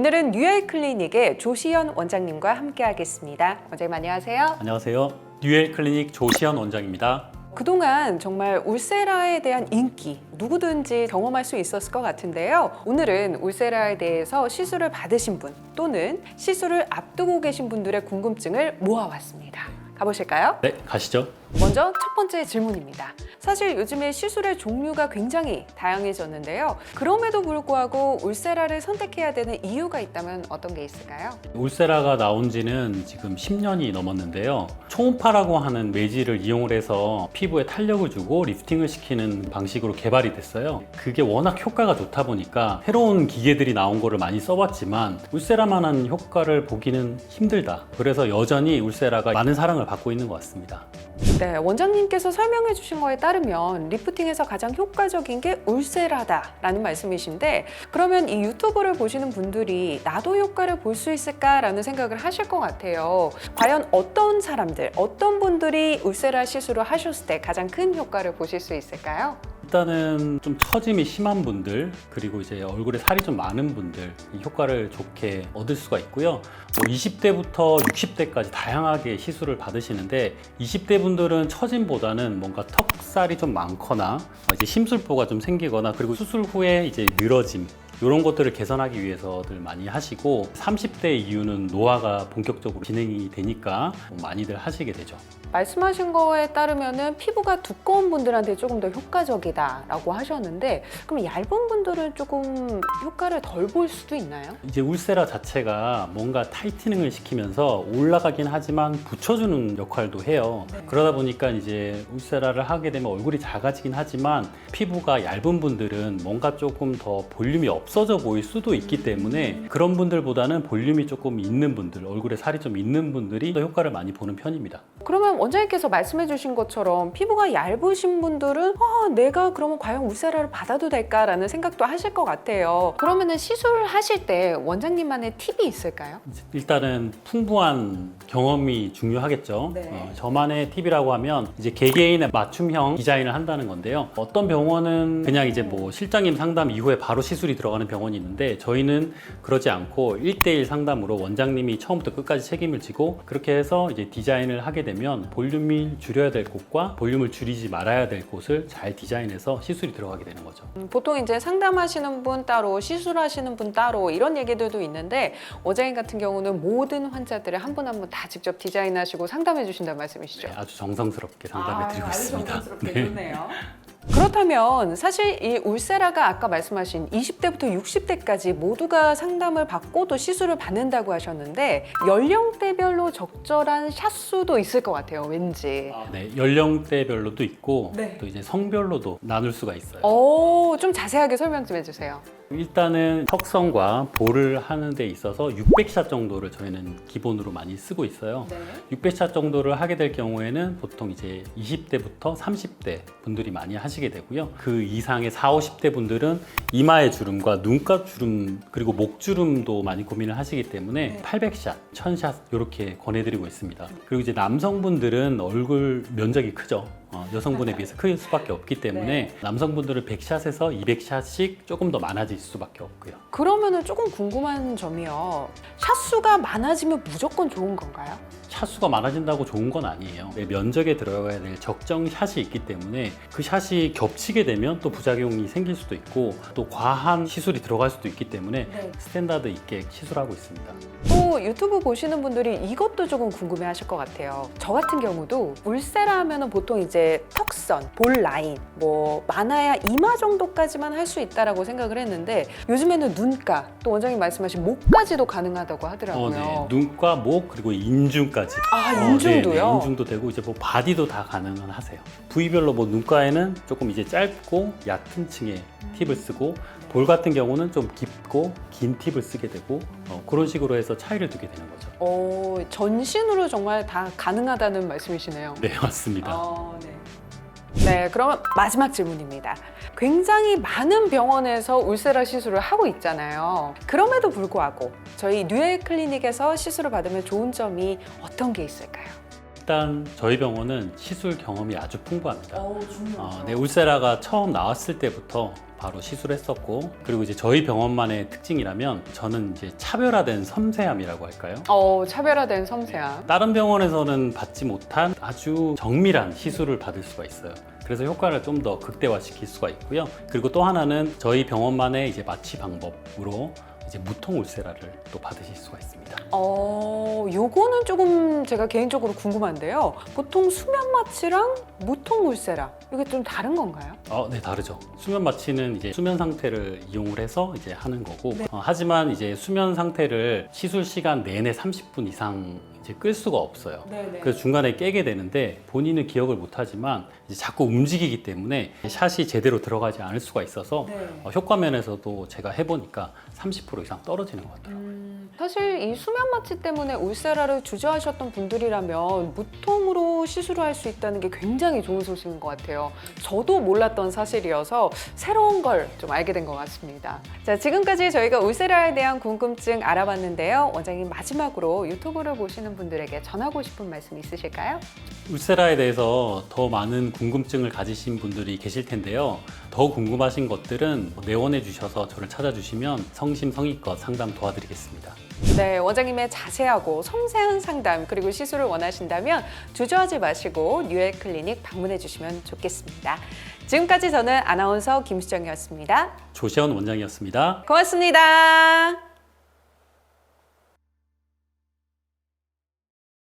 오늘은 뉴엘 클리닉의 조시현 원장님과 함께하겠습니다. 원장님 안녕하세요. 안녕하세요. 뉴엘 클리닉 조시현 원장입니다. 그동안 정말 울세라에 대한 인기 누구든지 경험할 수 있었을 것 같은데요. 오늘은 울세라에 대해서 시술을 받으신 분 또는 시술을 앞두고 계신 분들의 궁금증을 모아왔습니다. 가보실까요? 네, 가시죠. 먼저 첫 번째 질문입니다. 사실 요즘에 시술의 종류가 굉장히 다양해졌는데요. 그럼에도 불구하고 울세라를 선택해야 되는 이유가 있다면 어떤 게 있을까요? 울세라가 나온 지는 지금 10년이 넘었는데요. 초음파라고 하는 매질을 이용을 해서 피부에 탄력을 주고 리프팅을 시키는 방식으로 개발이 됐어요. 그게 워낙 효과가 좋다 보니까 새로운 기계들이 나온 거를 많이 써봤지만 울세라만한 효과를 보기는 힘들다. 그래서 여전히 울세라가 많은 사랑을 받고 있는 것 같습니다. 네, 원장님께서 설명해 주신 거에 따르면 리프팅에서 가장 효과적인 게 울세라다라는 말씀이신데, 그러면 이 유튜브를 보시는 분들이 나도 효과를 볼 수 있을까라는 생각을 하실 것 같아요. 과연 어떤 사람들, 어떤 분들이 울세라 시술을 하셨을 때 가장 큰 효과를 보실 수 있을까요? 일단은 좀 처짐이 심한 분들, 그리고 이제 얼굴에 살이 좀 많은 분들 이 효과를 좋게 얻을 수가 있고요. 20대부터 60대까지 다양하게 시술을 받으시는데 20대 분들은 처짐보다는 뭔가 턱살이 좀 많거나 이제 심술보가 좀 생기거나 그리고 수술 후에 이제 늘어짐 이런 것들을 개선하기 위해서들 많이 하시고 30대 이후는 노화가 본격적으로 진행이 되니까 많이들 하시게 되죠. 말씀하신 거에 따르면은 피부가 두꺼운 분들한테 조금 더 효과적이다라고 하셨는데, 그럼 얇은 분들은 조금 효과를 덜 볼 수도 있나요? 이제 울세라 자체가 뭔가 타이트닝을 시키면서 올라가긴 하지만 붙여주는 역할도 해요. 네. 그러다 보니까 이제 울세라를 하게 되면 얼굴이 작아지긴 하지만 피부가 얇은 분들은 뭔가 조금 더 볼륨이 없어져 보일 수도 있기 때문에 그런 분들보다는 볼륨이 조금 있는 분들, 얼굴에 살이 좀 있는 분들이 더 효과를 많이 보는 편입니다. 그러면 원장님께서 말씀해 주신 것처럼 피부가 얇으신 분들은 내가 그러면 과연 울세라를 받아도 될까라는 생각도 하실 것 같아요. 그러면은 시술을 하실 때 원장님만의 팁이 있을까요? 일단은 풍부한 경험이 중요하겠죠. 네. 저만의 팁이라고 하면 이제 개개인의 맞춤형 디자인을 한다는 건데요. 어떤 병원은 그냥 이제 뭐 실장님 상담 이후에 바로 시술이 들어가는 병원이 있는데 저희는 그러지 않고 1대1 상담으로 원장님이 처음부터 끝까지 책임을 지고 그렇게 해서 이제 디자인을 하게 되면 볼륨을 줄여야 될 곳과 볼륨을 줄이지 말아야 될 곳을 잘 디자인해서 시술이 들어가게 되는 거죠. 보통 이제 상담하시는 분 따로, 시술하시는 분 따로 이런 얘기들도 있는데, 원장님 같은 경우는 모든 환자들을 한 분 한 분 다 직접 디자인하시고 상담해 주신다는 말씀이시죠? 네, 아주 정성스럽게 상담해 드리고 있습니다. 정성스럽게 좋네요. 그렇다면 사실 이 울세라가 아까 말씀하신 20대부터 60대까지 모두가 상담을 받고 또 시술을 받는다고 하셨는데, 연령대별로 적절한 샷수도 있을 것 같아요, 왠지. 네, 연령대별로도 있고 네. 또 이제 성별로도 나눌 수가 있어요. 좀 자세하게 설명 좀 해주세요. 일단은 턱선과 볼을 하는 데 있어서 600샷 정도를 저희는 기본으로 많이 쓰고 있어요. 600샷 정도를 하게 될 경우에는 보통 이제 20대부터 30대 분들이 많이 하시게 되고요. 그 이상의 40, 50대 분들은 이마의 주름과 눈가 주름 그리고 목 주름도 많이 고민을 하시기 때문에 800샷, 1000샷 이렇게 권해드리고 있습니다. 그리고 이제 남성분들은 얼굴 면적이 크죠. 여성분에 비해서 클 수밖에 없기 때문에 남성분들은 100샷에서 200샷씩 조금 더 많아질 수밖에 없고요. 그러면은 조금 궁금한 점이요. 샷수가 많아지면 무조건 좋은 건가요? 샷수가 많아진다고 좋은 건 아니에요. 면적에 들어가야 될 적정 샷이 있기 때문에 그 샷이 겹치게 되면 또 부작용이 생길 수도 있고 또 과한 시술이 들어갈 수도 있기 때문에 스탠다드 있게 시술하고 있습니다. 또 유튜브 보시는 분들이 이것도 조금 궁금해 하실 것 같아요. 저 같은 경우도 울세라 하면은 보통 이제 턱선, 볼 라인, 뭐 많아야 이마 정도까지만 할 수 있다라고 생각을 했는데, 요즘에는 눈가, 또 원장님 말씀하신 목까지도 가능하다고 하더라고요. 네. 눈과 목 그리고 인중까지. 인중도요? 네, 인중도 되고 이제 뭐 바디도 다 가능은 하세요. 부위별로 뭐 눈가에는 조금 이제 짧고 얕은 층의 팁을 쓰고 볼 같은 경우는 좀 깊고 긴 팁을 쓰게 되고 그런 식으로 해서 차이를 두게 되는 거죠. 전신으로 정말 다 가능하다는 말씀이시네요. 네, 맞습니다. 네, 그러면 마지막 질문입니다. 굉장히 많은 병원에서 울세라 시술을 하고 있잖아요. 그럼에도 불구하고 저희 뉴엘 클리닉에서 시술을 받으면 좋은 점이 어떤 게 있을까요? 일단 저희 병원은 시술 경험이 아주 풍부합니다. 네, 울세라가 처음 나왔을 때부터 바로 시술을 했었고, 그리고 이제 저희 병원만의 특징이라면 저는 이제 차별화된 섬세함이라고 할까요? 차별화된 섬세함. 다른 병원에서는 받지 못한 아주 정밀한 시술을 받을 수가 있어요. 그래서 효과를 좀 더 극대화시킬 수가 있고요. 그리고 또 하나는 저희 병원만의 이제 마취 방법으로 이제 무통 울세라를 또 받으실 수가 있습니다. 요거는 조금 제가 개인적으로 궁금한데요. 보통 수면 마취랑 무통 울세라 이게 좀 다른 건가요? 네, 다르죠. 수면 마취는 이제 수면 상태를 이용을 해서 이제 하는 거고, 하지만 이제 수면 상태를 시술 시간 내내 30분 이상 이제 끌 수가 없어요. 네네. 그래서 중간에 깨게 되는데 본인은 기억을 못 하지만 이제 자꾸 움직이기 때문에 샷이 제대로 들어가지 않을 수가 있어서 효과 면에서도 제가 해보니까 30% 이상 떨어지는 것 같아요. 사실 이 수면 마취 때문에 울세라를 주저하셨던 분들이라면 무통으로 시술을 할 수 있다는 게 굉장히 좋은 소식인 것 같아요. 저도 몰랐던 사실이어서 새로운 걸 좀 알게 된 것 같습니다. 자, 지금까지 저희가 울세라에 대한 궁금증 알아봤는데요. 원장님 마지막으로 유튜브를 보시는 분들에게 전하고 싶은 말씀 있으실까요? 울세라에 대해서 더 많은 궁금증을 가지신 분들이 계실 텐데요. 더 궁금하신 것들은 내원해 주셔서 저를 찾아주시면 성심성의껏 상담 도와드리겠습니다. 네, 원장님의 자세하고 섬세한 상담 그리고 시술을 원하신다면 주저하지 마시고 뉴엘 클리닉 방문해 주시면 좋겠습니다. 지금까지 저는 아나운서 김수정이었습니다. 조시원 원장이었습니다. 고맙습니다.